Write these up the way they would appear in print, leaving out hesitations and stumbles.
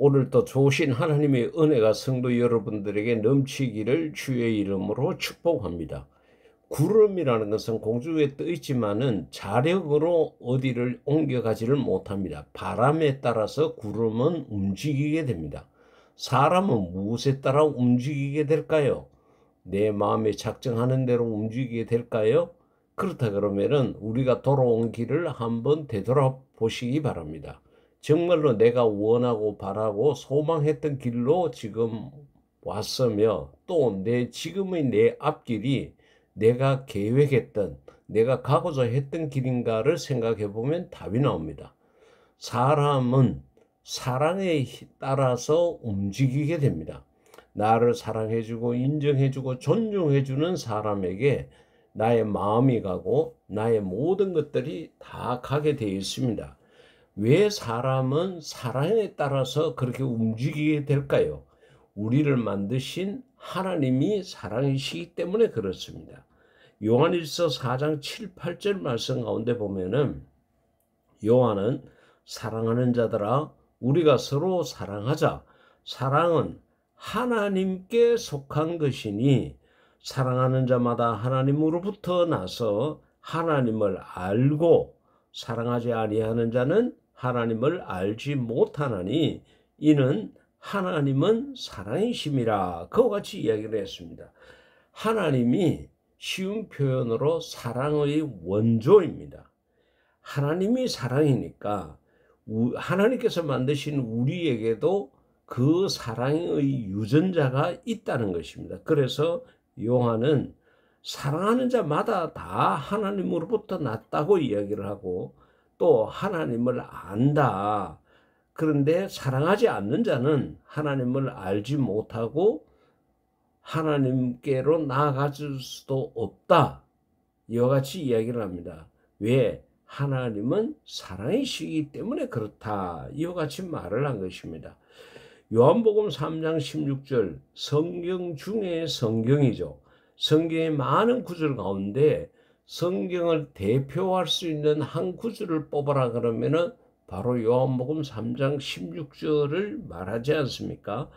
오늘도 좋으신 하나님의 은혜가 성도 여러분들에게 넘치기를 주의 이름으로 축복합니다. 구름이라는 것은 공중에 떠 있지만은 자력으로 어디를 옮겨가지를 못합니다. 바람에 따라서 구름은 움직이게 됩니다. 사람은 무엇에 따라 움직이게 될까요? 내 마음에 작정하는 대로 움직이게 될까요? 그렇다 그러면은 우리가 돌아온 길을 한번 되돌아보시기 바랍니다. 정말로 내가 원하고 바라고 소망했던 길로 지금 왔으며 또 지금의 내 앞길이 내가 계획했던, 내가 가고자 했던 길인가를 생각해 보면 답이 나옵니다. 사람은 사랑에 따라서 움직이게 됩니다. 나를 사랑해주고 인정해주고 존중해주는 사람에게 나의 마음이 가고 나의 모든 것들이 다 가게 되어 있습니다. 왜 사람은 사랑에 따라서 그렇게 움직이게 될까요? 우리를 만드신 하나님이 사랑이시기 때문에 그렇습니다. 요한일서 4장 7, 8절 말씀 가운데 보면은 요한은 사랑하는 자들아 우리가 서로 사랑하자. 사랑은 하나님께 속한 것이니 사랑하는 자마다 하나님으로부터 나서 하나님을 알고 사랑하지 아니하는 자는 하나님을 알지 못하나니 이는 하나님은 사랑이심이라. 그와 같이 이야기를 했습니다. 하나님이 쉬운 표현으로 사랑의 원조입니다. 하나님이 사랑이니까 하나님께서 만드신 우리에게도 그 사랑의 유전자가 있다는 것입니다. 그래서 요한은 사랑하는 자마다 다 하나님으로부터 났다고 이야기를 하고 또 하나님을 안다. 그런데 사랑하지 않는 자는 하나님을 알지 못하고 하나님께로 나아갈 수도 없다. 이와 같이 이야기를 합니다. 왜? 하나님은 사랑이시기 때문에 그렇다. 이와 같이 말을 한 것입니다. 요한복음 3장 16절 성경 중에 성경이죠. 성경의 많은 구절 가운데 성경을 대표할 수 있는 한 구절을 뽑아라 그러면은 바로 요한복음 3장 16절을 말하지 않습니까?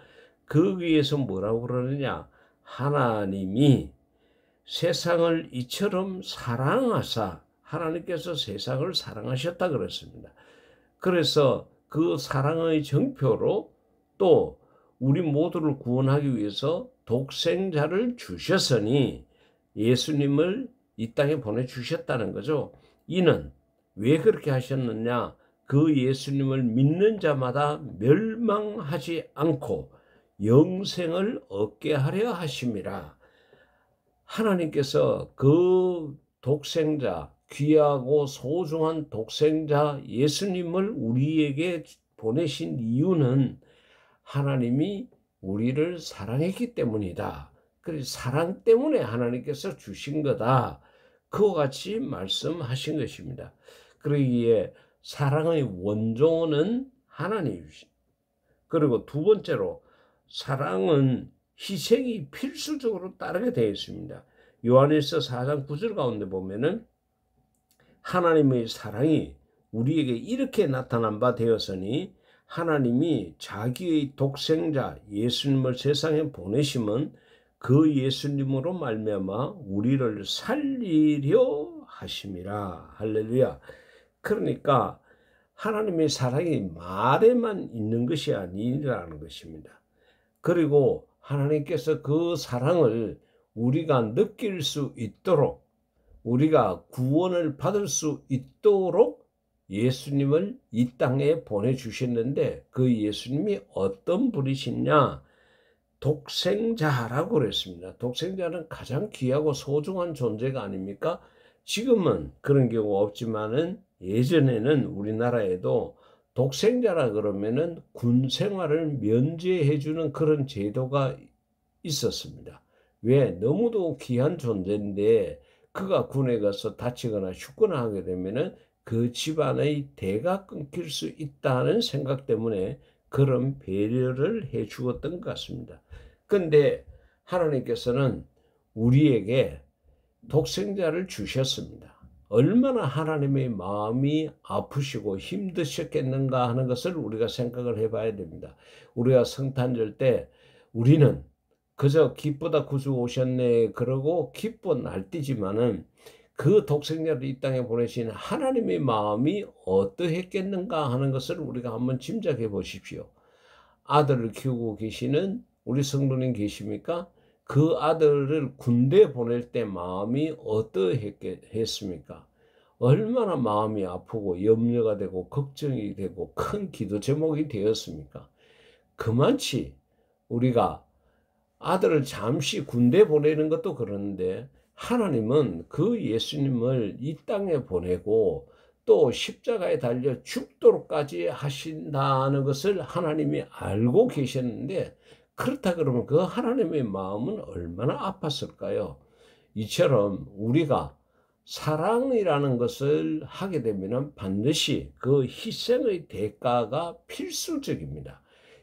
거기에서 뭐라고 그러느냐? 하나님이 세상을 이처럼 사랑하사 하나님께서 세상을 사랑하셨다 그랬습니다. 그래서 그 사랑의 정표로 또 우리 모두를 구원하기 위해서 독생자를 주셨으니 예수님을 이 땅에 보내주셨다는 거죠. 이는 왜 그렇게 하셨느냐? 그 예수님을 믿는 자마다 멸망하지 않고 영생을 얻게 하려 하심이라. 하나님께서 그 독생자, 귀하고 소중한 독생자 예수님을 우리에게 보내신 이유는 하나님이 우리를 사랑했기 때문이다. 그래서 사랑 때문에 하나님께서 주신 거다. 그와 같이 말씀하신 것입니다. 그러기에 사랑의 원조는 하나님이십니다. 그리고 두 번째로 사랑은 희생이 필수적으로 따르게 되어 있습니다. 요한일서 4장 9절 가운데 보면은 하나님의 사랑이 우리에게 이렇게 나타난 바 되었으니 하나님이 자기의 독생자 예수님을 세상에 보내심은 그 예수님으로 말미암아 우리를 살리려 하심이라. 할렐루야. 그러니까 하나님의 사랑이 말에만 있는 것이 아니라는 것입니다. 그리고 하나님께서 그 사랑을 우리가 느낄 수 있도록 우리가 구원을 받을 수 있도록 예수님을 이 땅에 보내주셨는데 그 예수님이 어떤 분이시냐? 독생자라고 그랬습니다. 독생자는 가장 귀하고 소중한 존재가 아닙니까? 지금은 그런 경우가 없지만은 예전에는 우리나라에도 독생자라 그러면은 군 생활을 면제해주는 그런 제도가 있었습니다. 왜? 너무도 귀한 존재인데 그가 군에 가서 다치거나 죽거나 하게 되면은 그 집안의 대가 끊길 수 있다는 생각 때문에 그런 배려를 해 주었던 것 같습니다. 근데 하나님께서는 우리에게 독생자를 주셨습니다. 얼마나 하나님의 마음이 아프시고 힘드셨겠는가 하는 것을 우리가 생각을 해봐야 됩니다. 우리가 성탄절 때 우리는 그저 기쁘다 구주 오셨네 그러고 기뻐 날뛰지만은 그 독생자를 이 땅에 보내신 하나님의 마음이 어떠했겠는가 하는 것을 우리가 한번 짐작해 보십시오. 아들을 키우고 계시는 우리 성도님 계십니까? 그 아들을 군대 보낼 때 마음이 어떠했습니까? 얼마나 마음이 아프고 염려가 되고 걱정이 되고 큰 기도 제목이 되었습니까? 그만치 우리가 아들을 잠시 군대 보내는 것도 그러는데 하나님은 그 예수님을 이 땅에 보내고 또 십자가에 달려 죽도록까지 하신다는 것을 하나님이 알고 계셨는데 그렇다 그러면 그 하나님의 마음은 얼마나 아팠을까요? 이처럼 우리가 사랑이라는 것을 하게 되면 반드시 그 희생의 대가가 필수적입니다.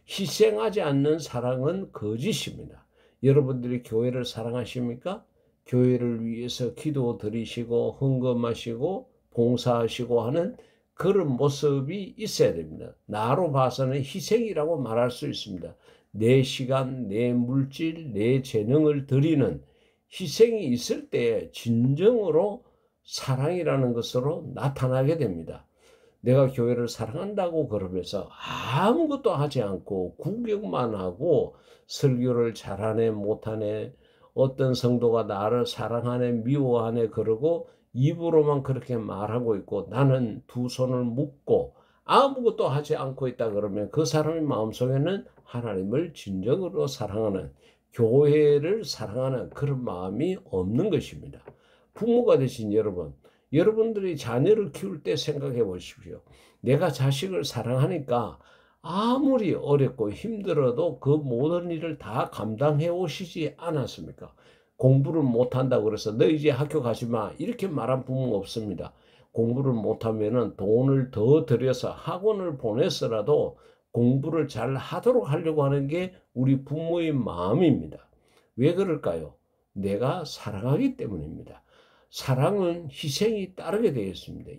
희생하지 않는 사랑은 거짓입니다. 여러분들이 교회를 사랑하십니까? 교회를 위해서 기도 드리시고 헌금하시고 봉사하시고 하는 그런 모습이 있어야 됩니다. 나로 봐서는 희생이라고 말할 수 있습니다. 내 시간, 내 물질, 내 재능을 드리는 희생이 있을 때 진정으로 사랑이라는 것으로 나타나게 됩니다. 내가 교회를 사랑한다고 그러면서 아무것도 하지 않고 구경만 하고 설교를 잘하네 못하네 어떤 성도가 나를 사랑하네 미워하네 그러고 입으로만 그렇게 말하고 있고 나는 두 손을 묶고 아무것도 하지 않고 있다 그러면 그 사람의 마음속에는 하나님을 진정으로 사랑하는 교회를 사랑하는 그런 마음이 없는 것입니다. 부모가 되신 여러분, 여러분들이 자녀를 키울 때 생각해 보십시오. 내가 자식을 사랑하니까 아무리 어렵고 힘들어도 그 모든 일을 다 감당해 오시지 않았습니까? 공부를 못한다고 그래서 너 이제 학교 가지 마 이렇게 말한 부모 없습니다. 공부를 못하면 돈을 더 들여서 학원을 보내서라도 공부를 잘 하도록 하려고 하는 게 우리 부모의 마음입니다. 왜 그럴까요? 내가 사랑하기 때문입니다. 사랑은 희생이 따르게 되어 있습니다.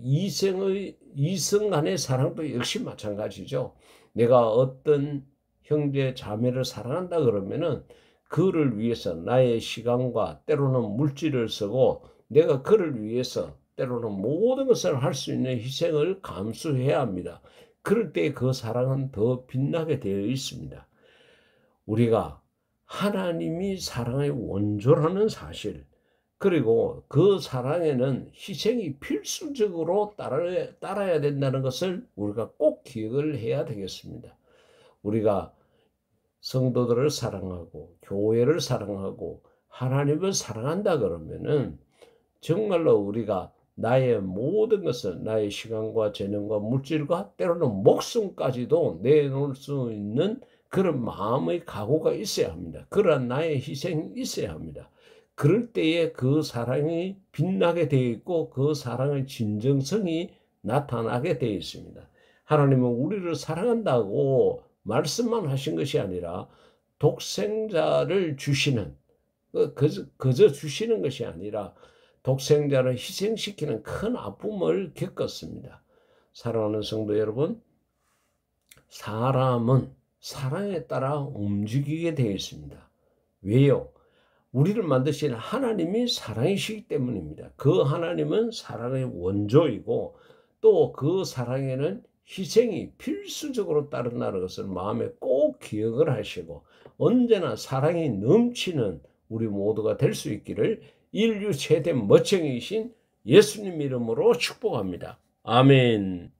이성 간의 사랑도 역시 마찬가지죠. 내가 어떤 형제 자매를 사랑한다 그러면은 그를 위해서 나의 시간과 때로는 물질을 쓰고 내가 그를 위해서 때로는 모든 것을 할 수 있는 희생을 감수해야 합니다. 그럴 때 그 사랑은 더 빛나게 되어 있습니다. 우리가 하나님이 사랑의 원조라는 사실 그리고 그 사랑에는 희생이 필수적으로 따라야 된다는 것을 우리가 꼭 기억을 해야 되겠습니다. 우리가 성도들을 사랑하고 교회를 사랑하고 하나님을 사랑한다 그러면은 정말로 우리가 나의 모든 것을 나의 시간과 재능과 물질과 때로는 목숨까지도 내놓을 수 있는 그런 마음의 각오가 있어야 합니다. 그러한 나의 희생이 있어야 합니다. 그럴 때에 그 사랑이 빛나게 되어 있고 그 사랑의 진정성이 나타나게 되어 있습니다. 하나님은 우리를 사랑한다고 말씀만 하신 것이 아니라 독생자를 주시는 그저 주시는 것이 아니라 독생자를 희생시키는 큰 아픔을 겪었습니다. 사랑하는 성도 여러분, 사람은 사랑에 따라 움직이게 되어 있습니다. 왜요? 우리를 만드신 하나님이 사랑이시기 때문입니다. 그 하나님은 사랑의 원조이고 또 그 사랑에는 희생이 필수적으로 따른다는 것을 마음에 꼭 기억을 하시고 언제나 사랑이 넘치는 우리 모두가 될 수 있기를 인류 최대 멋쟁이신 예수님 이름으로 축복합니다. 아멘.